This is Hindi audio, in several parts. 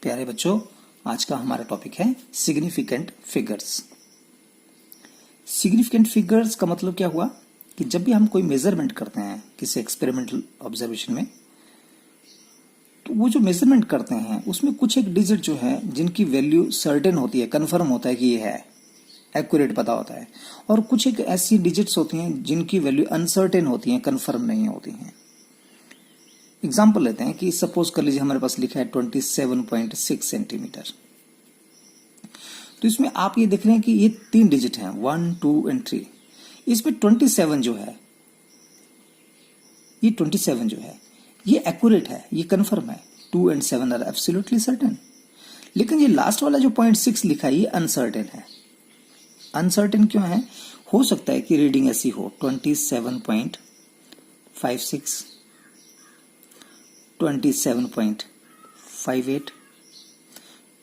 प्यारे बच्चों, आज का हमारा टॉपिक है सिग्निफिकेंट फिगर्स। सिग्निफिकेंट फिगर्स का मतलब क्या हुआ कि जब भी हम कोई मेजरमेंट करते हैं किसी एक्सपेरिमेंटल ऑब्जर्वेशन में, तो वो जो मेजरमेंट करते हैं उसमें कुछ एक डिजिट जो है जिनकी वैल्यू सर्टेन होती है, कंफर्म होता है कि ये है, एक्यूरेट पता होता है, और कुछ एक ऐसी डिजिट्स होती हैं जिनकी वैल्यू अनसर्टेन होती हैं, कंफर्म नहीं होती हैं। एग्जाम्पल लेते हैं कि सपोज कर लीजिए हमारे पास लिखा है 27.6 सेंटीमीटर। तो इसमें आप ये देख रहे हैं कि ये 3 डिजिट हैं, 1, 2 एंड 3। इसमें 27 जो है, ये 27 जो है ये एक्यूरेट है, ये कंफर्म है। 2 एंड 7 आर एब्सोल्युटली सर्टेन। लेकिन ये लास्ट वाला जो 0.6 लिखा है ये अनसर्टेन है। अनसर्टेन क्यों है? हो सकता है कि रीडिंग ऐसी हो 27.56, 27.58,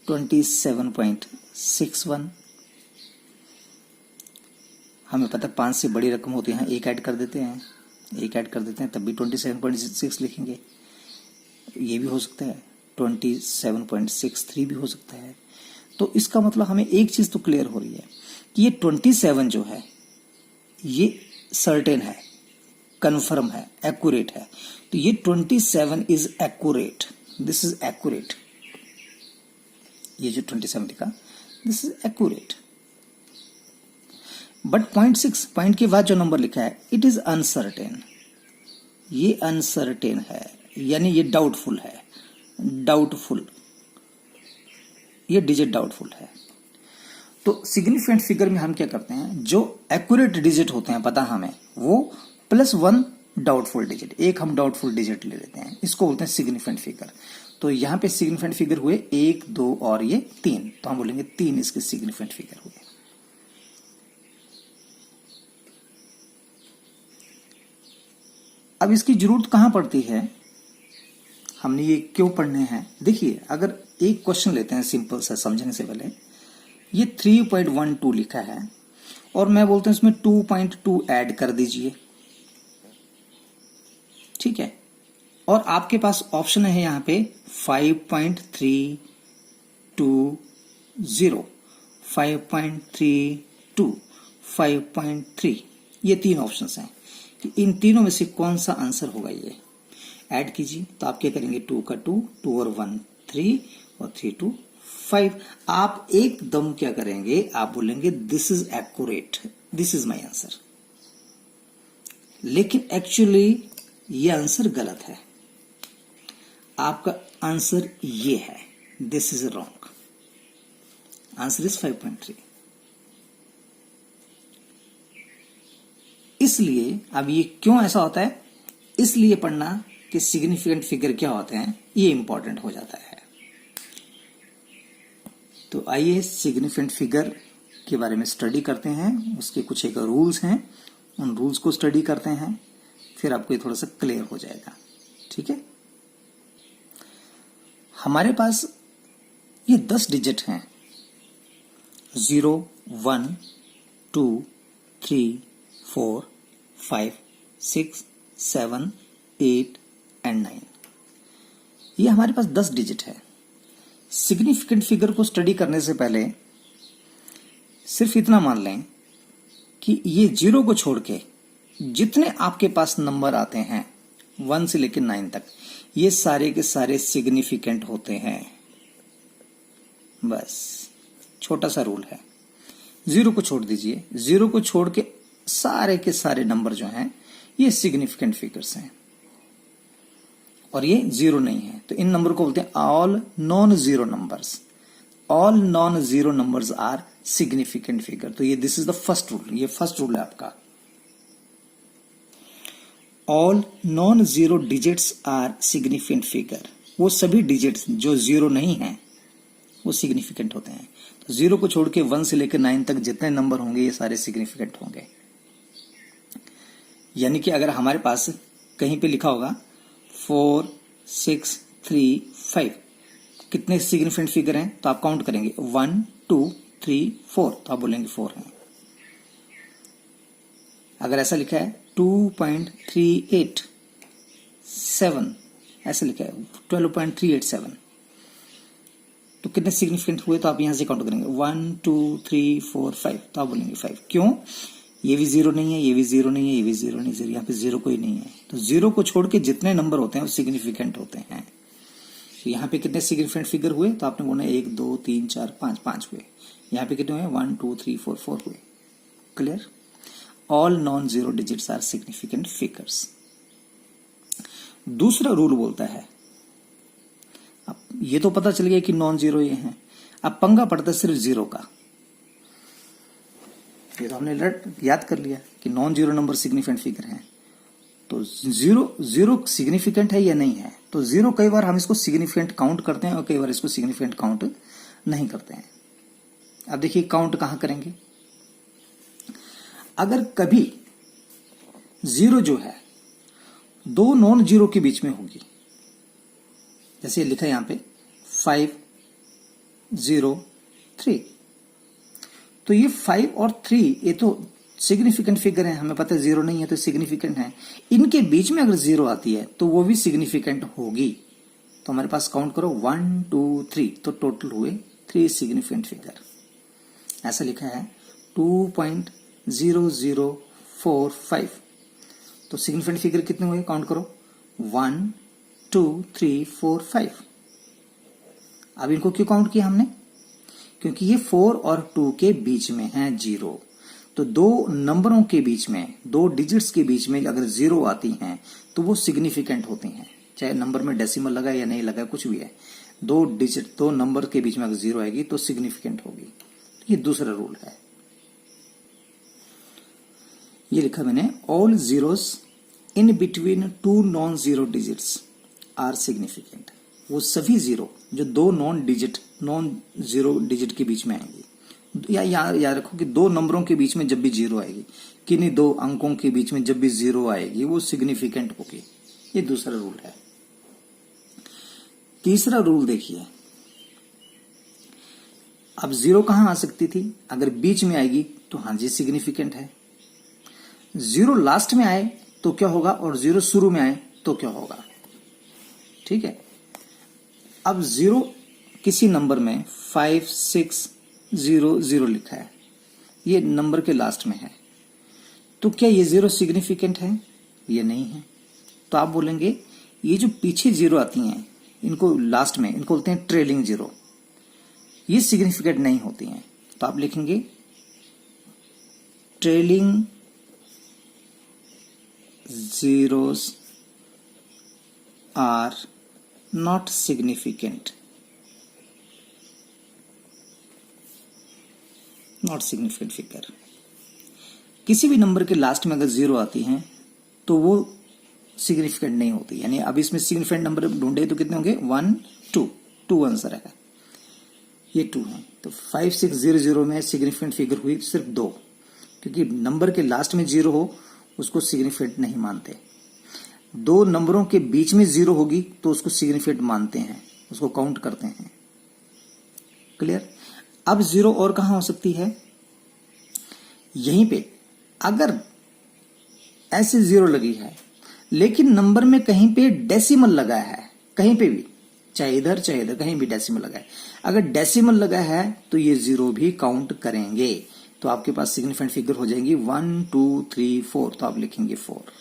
27.61। हमें पता है 5 से बड़ी रकम होती है, एक ऐड कर देते हैं, तब भी 27.6 लिखेंगे। ये भी हो सकता है 27.63 भी हो सकता है। तो इसका मतलब हमें एक चीज तो क्लियर हो रही है कि ये 27 जो है ये सर्टेन है, कंफर्म है, एक्यूरेट है। तो ये 27 is accurate, this is accurate. ये जो 27 लिखा this is accurate. But 0.6 point के बाद जो नंबर लिखा है इट इज अनसर्टेन। ये अनसर्टेन है, यानी ये डाउटफुल है, डाउटफुल, ये डिजिट डाउटफुल है। तो सिग्निफिकेंट फिगर में हम क्या करते हैं, जो एक्यूरेट डिजिट होते हैं पता हमें, वो +1 डाउटफुल डिजिट, एक हम डाउटफुल डिजिट ले लेते हैं, इसको बोलते हैं सिग्निफिकेंट फिगर। तो यहां पे सिग्निफिकेंट फिगर हुए 1, 2 और ये 3, तो हम बोलेंगे 3 इसके सिग्निफिकेंट फिगर हुए। अब इसकी जरूरत कहां पड़ती है, हमने ये क्यों पढ़ने हैं? देखिए, अगर एक क्वेश्चन लेते हैं सिंपल सा समझने से पहले, ये 3.12 लिखा है और मैं बोलता हूं इसमें 2.2 ऐड कर दीजिए, ठीक है। और आपके पास ऑप्शन है यहां पे 5.320, 5.32, 5.3, ये 3 ऑप्शंस हैं कि इन तीनों में से कौन सा आंसर होगा। ये ऐड कीजिए तो आप क्या करेंगे, 2 का 2, 2 और 1 3 और 3 2 5। आप एकदम क्या करेंगे, आप बोलेंगे this is accurate, this is my answer. लेकिन एक्चुअली ये आंसर गलत है। आपका आंसर ये है, this is wrong. Answer is 5.3। इसलिए अब ये क्यों ऐसा होता है, इसलिए पढ़ना कि सिग्निफिकेंट फिगर क्या होते हैं ये इंपॉर्टेंट हो जाता है। तो आइए सिग्निफिकेंट फिगर के बारे में स्टडी करते हैं। उसके कुछ एक रूल्स हैं, उन रूल्स को स्टडी करते हैं, फिर आपको ये थोड़ा सा क्लियर हो जाएगा, ठीक है। हमारे पास ये 10 डिजिट हैं, 0, 1, 2, 3, 4, 5, 6, 7, 8 एंड 9। ये हमारे पास 10 डिजिट है। सिग्निफिकेंट फिगर को स्टडी करने से पहले सिर्फ इतना मान लें कि ये 0 को छोड़ के जितने आपके पास नंबर आते हैं 1 से लेकर 9 तक, ये सारे के सारे सिग्निफिकेंट होते हैं। बस छोटा सा रूल है, 0 को छोड़ दीजिए, 0 को छोड़ के सारे के सारे नंबर जो हैं ये सिग्निफिकेंट फिगर्स हैं। और ये 0 नहीं है तो इन नंबर को बोलते हैं all non zero numbers. All non zero numbers are significant figure. तो ये this is the first rule, ये फर्स्ट रूल है आपका। All non zero digits are significant figure. वो सभी डिजिट्स जो 0 नहीं है वो सिग्निफिकेंट होते हैं। तो 0 को छोड़ के 1 से लेकर 9 तक जितने नंबर होंगे ये सारे सिग्निफिकेंट होंगे। यानी कि अगर हमारे पास कहीं पे लिखा होगा 4, 6, 3, 5, कितने सिग्निफिकेंट फिगर हैं, तो आप काउंट करेंगे 1, 2, 3, 4, तो आप बोलेंगे 4 हैं। अगर ऐसा लिखा है 2.387, ऐसे लिखा है 12.387, तो कितने सिग्निफिकेंट हुए, तो आप यहां से काउंट करेंगे 1 2 3 4 5, तो आप बोलेंगे 5। क्यों? ये भी जीरो नहीं है, ये भी जीरो नहीं है, ये भी जीरो नहीं, जीरो, यहाँ पे जीरो कोई नहीं है। तो जीरो को छोड़ के जितने नंबर होते हैं वो सिग्निफिकेंट होते हैं। तो यहाँ पे कितने सिग्निफिकेंट फिगर हुए, तो आपने बोला 1 2 3 4 5, 5 हुए। यहाँ पे कितने हुए, 1 2 3 4, 4 हुए। Clear? All non zero digits are significant figures. दूसरा रूल बोलता है, अब ये तो पता चल गया कि नॉन जीरो ये है, अब पंगा पड़ता है सिर्फ जीरो का। ये तो हमने याद कर लिया कि non zero number significant figure है। तो जीरो सिग्निफिकेंट है या नहीं है, तो जीरो कई बार हम इसको सिग्निफिकेंट काउंट करते हैं और कई बार इसको सिग्निफिकेंट काउंट नहीं करते हैं। अब देखिए काउंट कहां करेंगे। अगर कभी जीरो जो है दो नॉन जीरो के बीच में होगी, जैसे लिखा है यहां पे 5 0 3, तो ये 5 और 3 ये तो सिग्निफिकेंट फिगर है, हमें पता है जीरो नहीं है तो सिग्निफिकेंट है। इनके बीच में अगर जीरो आती है तो वो भी सिग्निफिकेंट होगी। तो हमारे पास काउंट करो 1 2 3, तो टोटल हुए 3 सिग्निफिकेंट फिगर। ऐसा लिखा है 2.0045, तो सिग्निफिकेंट फिगर कितने हुए, काउंट करो 1 2 3 4 5। अब इनको क्यों काउंट किया हमने, क्योंकि ये 4 और 2 के बीच में है जीरो। तो दो नंबरों के बीच में, दो डिजिट्स के बीच में अगर जीरो आती हैं तो वो सिग्निफिकेंट होती हैं, चाहे नंबर में डेसिमल लगा या नहीं लगा, कुछ भी है। दो डिजिट, दो नंबर के बीच में अगर जीरो आएगी तो सिग्निफिकेंट होगी। ये दूसरा रूल है। ये लिखा मैंने, all zeros in between two non zero digits are significant. वो सभी जीरो जो दो नॉन जीरो डिजिट के बीच में आएंगी, या याद रखो कि दो नंबरों के बीच में जब भी जीरो आएगी, किन्हीं दो अंकों के बीच में जब भी जीरो आएगी वो सिग्निफिकेंट होगी। ये दूसरा रूल है। तीसरा रूल देखिए, अब जीरो कहां आ सकती थी, अगर बीच में आएगी तो हाँ जी सिग्निफिकेंट है। जीरो लास्ट में आए तो क्या होगा, और जीरो शुरू में आए तो क्या होगा। ठीक है, अब जीरो किसी नंबर में 5 6 0 0 लिखा है, ये नंबर के लास्ट में है, तो क्या ये जीरो सिग्निफिकेंट है, ये नहीं है। तो आप बोलेंगे ये जो पीछे जीरो आती हैं इनको लास्ट में, इनको बोलते हैं ट्रेलिंग जीरो, ये सिग्निफिकेंट नहीं होती हैं। तो आप लिखेंगे trailing zeros are not significant, not significant figure. किसी भी नंबर के लास्ट में अगर जीरो आती है तो वो सिग्निफिकेंट नहीं होती। यानी अब इसमें सिग्निफिकेंट नंबर ढूंढे तो कितने होंगे, 1 2 आंसर है, ये 2 है। तो 5 6 0 0 में सिग्निफिकेंट फिगर हुई सिर्फ 2, क्योंकि नंबर के लास्ट में जीरो हो उसको सिग्निफिकेंट नहीं मानते। दो नंबरों के बीच में जीरो होगी तो उसको सिग्निफिकेंट मानते हैं, उसको काउंट करते हैं। क्लियर? अब जीरो और कहां हो सकती है, यहीं पे अगर ऐसे जीरो लगी है लेकिन नंबर में कहीं पे डेसिमल लगा है, कहीं पे भी, चाहे इधर कहीं भी डेसिमल लगा है। अगर डेसिमल लगा है तो ये जीरो भी काउंट करेंगे। तो आपके पास सिग्निफिकेंट फिगर हो जाएंगी 1 2 3 4, तो आप लिखेंगे 4।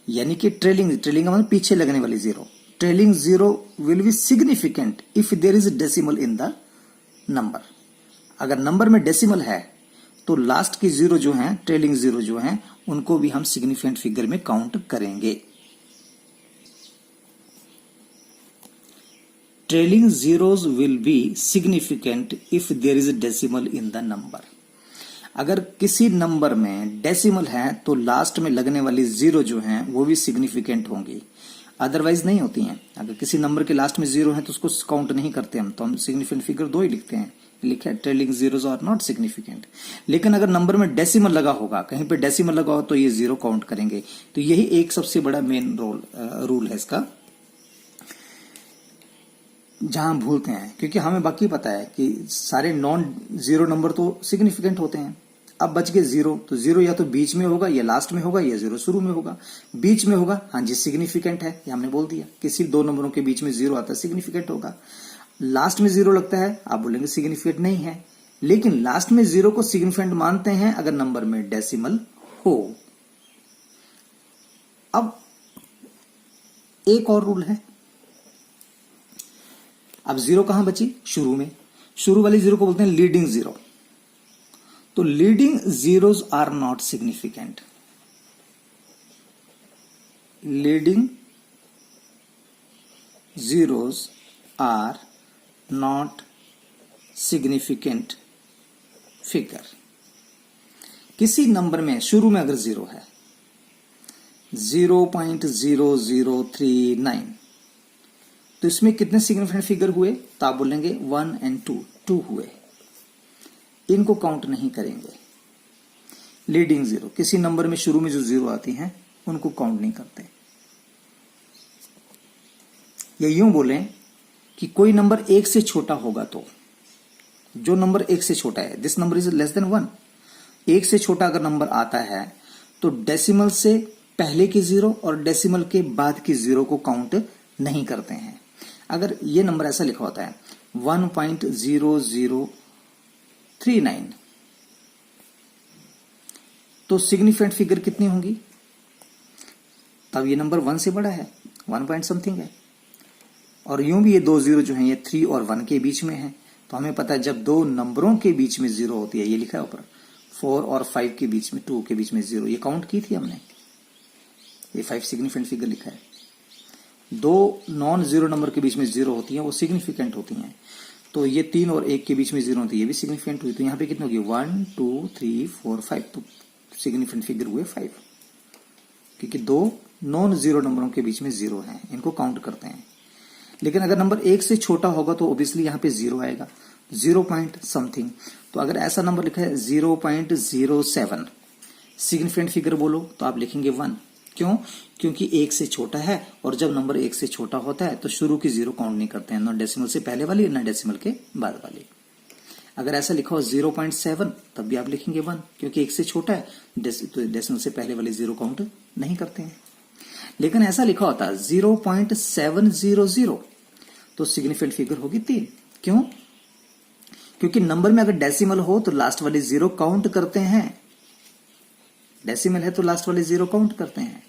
यानी कि ट्रेलिंग मतलब पीछे लगने वाली zero, trailing zero will be significant if there is decimal in the number. अगर नंबर में डेसिमल है तो लास्ट की जीरो जो है, ट्रेलिंग जीरो जो है, उनको भी हम सिग्निफिकेंट फिगर में काउंट करेंगे। Trailing zeros will be significant if there is decimal in the number. अगर किसी नंबर में डेसिमल है तो लास्ट में लगने वाली जीरो जो है वो भी सिग्निफिकेंट होंगी, अदरवाइज नहीं होती हैं। अगर किसी नंबर के लास्ट में जीरो है तो उसको काउंट नहीं करते हम, तो हम सिग्निफिकेंट फिगर 2 ही लिखते हैं। लिखा है trailing zeros are not significant. लेकिन अगर नंबर में डेसिमल लगा होगा, कहीं पे डेसिमल लगा हो तो ये जीरो काउंट करेंगे। तो यही एक सबसे बड़ा मेन रूल है इसका, जहां भूलते हैं, क्योंकि हमें बाकी पता है कि सारे नॉन जीरो नंबर तो सिग्निफिकेंट होते हैं। अब बच गए जीरो, तो जीरो या तो बीच में होगा या लास्ट में होगा या जीरो शुरू में होगा। बीच में होगा, हाँ जी सिग्निफिकेंट है, ये हमने बोल दिया, किसी दो नंबरों के बीच में जीरो आता है सिग्निफिकेंट होगा। लास्ट में जीरो लगता है, आप बोलेंगे सिग्निफिकेंट नहीं है, लेकिन लास्ट में जीरो को सिग्निफिकेंट मानते हैं अगर नंबर में डेसिमल हो। अब एक और रूल है, अब जीरो कहां बची, शुरू में, शुरू वाली जीरो को बोलते हैं लीडिंग जीरो। तो leading zeros are not significant, leading zeros are not significant figure. किसी नंबर में शुरू में अगर जीरो है 0.0039, तो इसमें कितने सिग्निफिकेंट फिगर हुए, तो आप बोलेंगे 1 और 2 हुए, इनको काउंट नहीं करेंगे। लीडिंग जीरो, किसी नंबर में शुरू में जो जीरो आती हैं उनको काउंट नहीं करते। या यूं बोलें कि कोई नंबर एक से छोटा होगा, तो जो नंबर एक से छोटा है, this number is less than 1, एक से छोटा अगर नंबर आता है तो डेसिमल से पहले की जीरो और डेसिमल के बाद की जीरो को काउंट नहीं करते हैं। अगर ये नंबर ऐसा लिखा होता है 1.0039, तो सिग्निफिकेंट फिगर कितनी होंगी, तब ये नंबर 1 से बड़ा है, 1 पॉइंट समथिंग है। और यूं भी ये दो जीरो जो हैं ये 3 और 1 के बीच में है, तो हमें पता है जब दो नंबरों के बीच में जीरो होती है, ये लिखा है ऊपर 4 और 5 के बीच में, 2 के बीच में जीरो, ये काउंट की थी हमने, ये 5 सिग्निफिकेंट फिगर लिखा है। दो नॉन जीरो नंबर के बीच में जीरो होती हैं, वो सिग्निफिकेंट होती हैं। तो ये 3 और 1 के बीच में जीरो होती है, ये भी सिग्निफिकेंट हुई। तो यहाँ पे कितनी होगी 1 2 3 4 5, तो सिग्निफिकेंट फिगर हुए 5, क्योंकि दो नॉन जीरो नंबरों के बीच में जीरो हैं, इनको काउंट करते हैं। लेकिन अगर नंबर एक से छोटा होगा तो ऑब्वियसली यहाँ पे जीरो आएगा, 0 पॉइंट समथिंग। तो अगर ऐसा नंबर लिखा है 0.07 सिग्निफिकेंट फिगर बोलो, तो आप लिखेंगे 1। क्यों, क्योंकि एक से छोटा है, और जब नंबर एक से छोटा होता है तो शुरू की जीरो काउंट नहीं करते हैं, ना डेसिमल से पहले वाली ना डेसिमल के बाद वाली। अगर ऐसा लिखा हो 0.7, तब भी आप लिखेंगे 1, क्योंकि एक से छोटा है, तो डेसिमल से पहले वाली जीरो काउंट नहीं करते हैं। लेकिन ऐसा लिखा होता है 0.700, तो सिग्निफिकेंट फिगर होगी 3। क्यों, क्योंकि नंबर में अगर डेसिमल हो तो लास्ट वाली जीरो काउंट करते हैं, डेसिमल है तो लास्ट वाली जीरो काउंट करते हैं।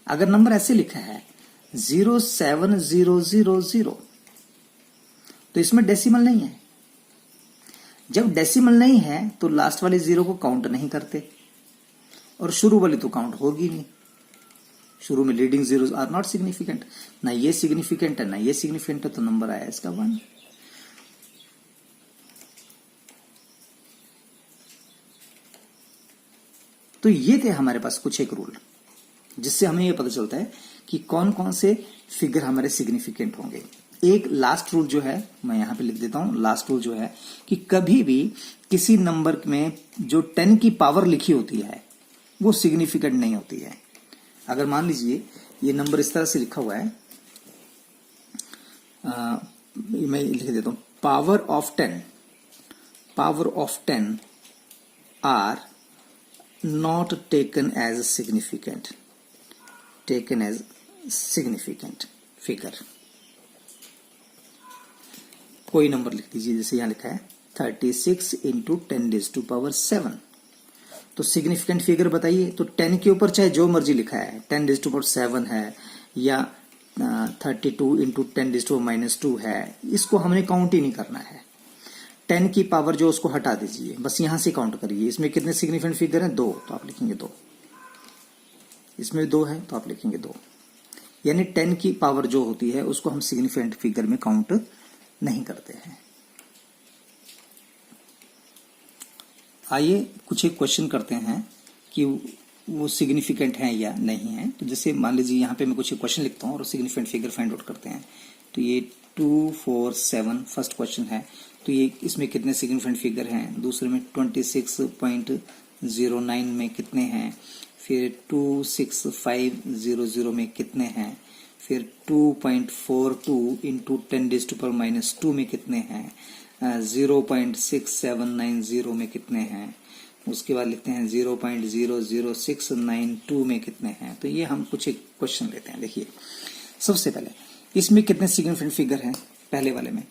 अगर नंबर ऐसे लिखा है 07000, तो इसमें डेसिमल नहीं है। जब डेसिमल नहीं है तो लास्ट वाली जीरो को काउंट नहीं करते, और शुरू वाली तो काउंट होगी नहीं। शुरू में leading zeros are not significant, ना ये सिग्निफिकेंट है ना ये सिग्निफिकेंट है, तो नंबर आया इसका 1। तो ये थे हमारे पास कुछ एक रूल, जिससे हमें ये पता चलता है कि कौन कौन से फिगर हमारे सिग्निफिकेंट होंगे। एक लास्ट रूल जो है, मैं यहां पे लिख देता हूं, लास्ट रूल जो है कि कभी भी किसी नंबर में जो 10 की पावर लिखी होती है वो सिग्निफिकेंट नहीं होती है। अगर मान लीजिए ये नंबर इस तरह से लिखा हुआ है, मैं लिख देता हूं, power of 10 are not taken as significant figure. कोई नंबर लिख दीजिए, जैसे यहां लिखा है 36 इंटू 10⁻⁷, तो सिग्निफिकेंट फिगर बताइए। तो 10 के ऊपर चाहे जो मर्जी लिखा है, 10⁻⁷ है या 32 इंटू 10⁻⁻² है, इसको हमने काउंट ही नहीं करना है। 10 की पावर जो उसको हटा दीजिए, बस यहां से काउंट करिए। इसमें कितने सिग्निफिकेंट फिगर हैं, 2, तो आप लिखेंगे 2। इसमें 2 है तो आप लिखेंगे 2। यानी 10 की पावर जो होती है उसको हम सिग्निफिकेंट फिगर में काउंट नहीं करते हैं। आइए कुछ एक क्वेश्चन करते हैं कि वो सिग्निफिकेंट हैं या नहीं है। तो जैसे मान लीजिए यहाँ पे मैं कुछ एक क्वेश्चन लिखता हूँ और सिग्निफिकेंट फिगर फाइंड आउट करते हैं। तो ये 2 4 7 फर्स्ट क्वेश्चन है, तो ये इसमें कितने सिग्निफिकेंट फिगर हैं। दूसरे में 26.09 में कितने हैं, फिर 26500 में कितने हैं, फिर 2.42 इंटू 10⁻² में कितने हैं, 0.6790 में कितने हैं, उसके बाद लिखते हैं 0.00692 में कितने हैं। तो ये हम कुछ एक क्वेश्चन लेते हैं। देखिए सबसे पहले इसमें कितने सिग्निफिकेंट फिगर हैं, पहले वाले में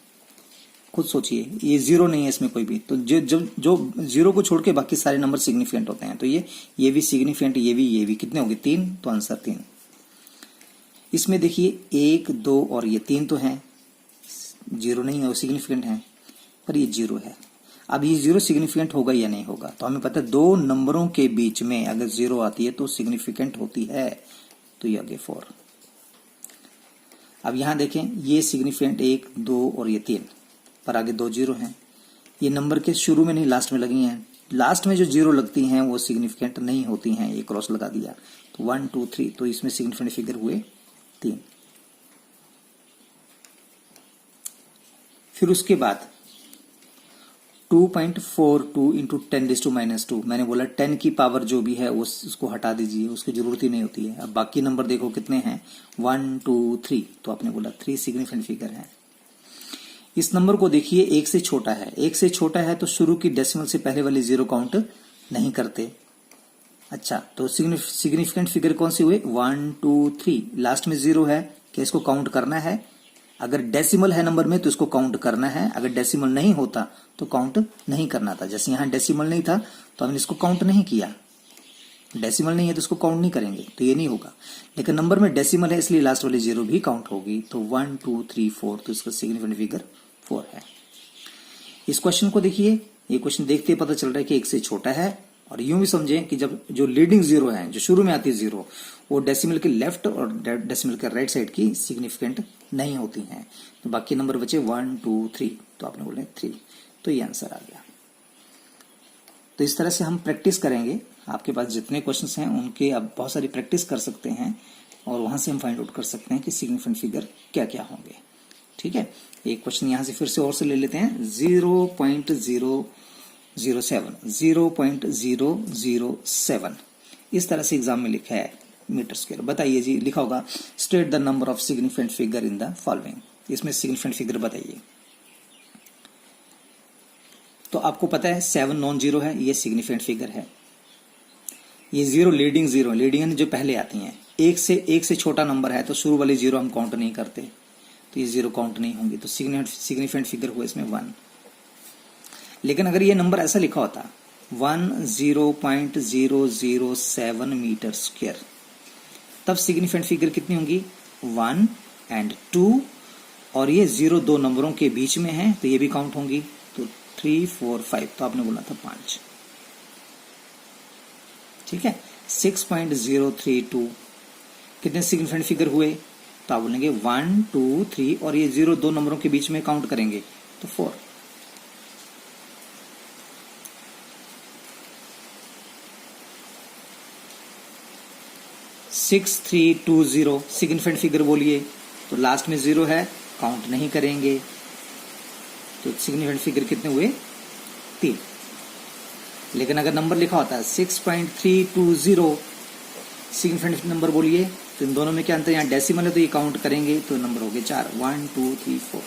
खुद सोचिए, ये जीरो नहीं है इसमें कोई भी, तो जो जीरो को छोड़ के बाकी सारे नंबर सिग्निफिकेंट होते हैं। तो ये भी सिग्निफिकेंट, ये भी कितने होंगे 3, तो आंसर 3। इसमें देखिए 1, 2 और ये 3 तो हैं, जीरो नहीं है, वो सिग्निफिकेंट है, पर ये जीरो है। अब ये जीरो सिग्निफिकेंट होगा या नहीं होगा, तो हमें पता है दो नंबरों के बीच में अगर जीरो आती है तो सिग्निफिकेंट होती है, तो ये आगे 4। अब यहां देखें, ये सिग्निफिकेंट 1, 2 और ये 3, पर आगे 2 जीरो हैं। ये नंबर के शुरू में नहीं, लास्ट में लगी हैं। लास्ट में जो जीरो लगती हैं वो सिग्निफिकेंट नहीं होती हैं, ये क्रॉस लगा दिया, तो 1, 2, 3, तो इसमें सिग्निफिकेंट फिगर हुए 3। फिर उसके बाद 2.42 इंटू 10⁻², मैंने बोला 10 की पावर जो भी है उसको हटा दीजिए, उसकी जरूरत ही नहीं होती है। अब बाकी नंबर देखो कितने हैं, 1, 2, 3, तो आपने बोला 3 सिग्निफिकेंट फिगर है। इस नंबर को देखिए 1 से छोटा है, 1 से छोटा है तो शुरू की डेसिमल से पहले वाले जीरो काउंट नहीं करते। अच्छा, तो सिग्निफिकेंट फिगर कौन से हुए, 1, 2, 3, लास्ट में जीरो है, क्या इसको काउंट करना है? अगर डेसिमल है नंबर में तो इसको काउंट करना है, अगर डेसिमल नहीं होता तो काउंट नहीं करना था। जैसे यहां डेसिमल नहीं था तो हमने इसको काउंट नहीं किया, डेसिमल नहीं है तो इसको काउंट नहीं करेंगे, तो ये नहीं होगा। लेकिन नंबर में डेसिमल है इसलिए लास्ट वाली जीरो भी काउंट होगी, तो 1, 2, 3, 4, तो इसका सिग्निफिकेंट फिगर 4 है। इस क्वेश्चन को देखिए, ये क्वेश्चन देखते ही पता चल रहा है कि 1 से छोटा है, और यूं भी समझें कि जब जो लीडिंग जीरो है, जो शुरू में आती है जीरो, वो डेसिमल के लेफ्ट और डेसिमल के राइट साइड की सिग्निफिकेंट नहीं होती हैं। तो बाकी नंबर बचे 1, 2, 3, तो आपने बोले 3, तो ये आंसर आ गया। तो इस तरह से हम प्रैक्टिस करेंगे, आपके पास जितने क्वेश्चंस हैं उनके आप बहुत सारी प्रैक्टिस कर सकते हैं, और वहां से हम फाइंड आउट कर सकते हैं कि सिग्निफिकेंट फिगर क्या क्या होंगे। ठीक है, एक क्वेश्चन यहां से फिर से और से ले लेते हैं, 0.007 इस तरह से एग्जाम में लिखा है मीटर स्क्वायर। बताइए जी, लिखा होगा state the number of significant figure in the following, इसमें सिग्निफिकेंट फिगर बताइए। तो आपको पता है 7 नॉन जीरो है, ये सिग्निफिकेंट फिगर है। ये जीरो लीडिंग जीरो, लीडिंग जो पहले आती हैं, 1 से छोटा नंबर है तो शुरू वाले जीरो हम काउंट नहीं करते, तो ये जीरो काउंट नहीं होंगे, तो सिग्निफिकेंट फिगर हुआ इसमें 1। लेकिन अगर ये नंबर ऐसा लिखा होता 10.007 मीटर स्क्वायर, तब सिग्निफिकेंट फिगर कितनी होंगी, 1 और 2, और ये 0 दो नंबरों के बीच में है तो ये भी काउंट होंगी, तो 3, 4, 5, तो आपने बोला था 5। ठीक है, 6.032 कितने सिग्निफिकेंट फिगर हुए, तो आप बोलेंगे 1, 2, 3, और ये 0 दो नंबरों के बीच में काउंट करेंगे तो 4। सिक्स 320 सिग्निफिकेंट फिगर बोलिए, तो लास्ट में जीरो है, काउंट नहीं करेंगे, तो सिग्निफिकेंट फिगर कितने हुए, 3। लेकिन अगर नंबर लिखा होता है 6.320 सिग्निफिकेंट नंबर बोलिए, तो इन दोनों में क्या अंतर, यहाँ डेसिमल है तो ये काउंट करेंगे, तो नंबर हो गए 4, 1, 2, 3, 4।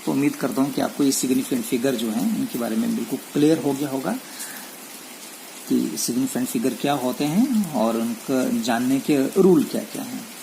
तो उम्मीद करता हूँ कि आपको ये सिग्निफिकेंट फिगर जो है इनके बारे में बिल्कुल क्लियर हो गया होगा कि सिग्निफिकेंट फिगर क्या होते हैं और उनका जानने के रूल क्या क्या हैं।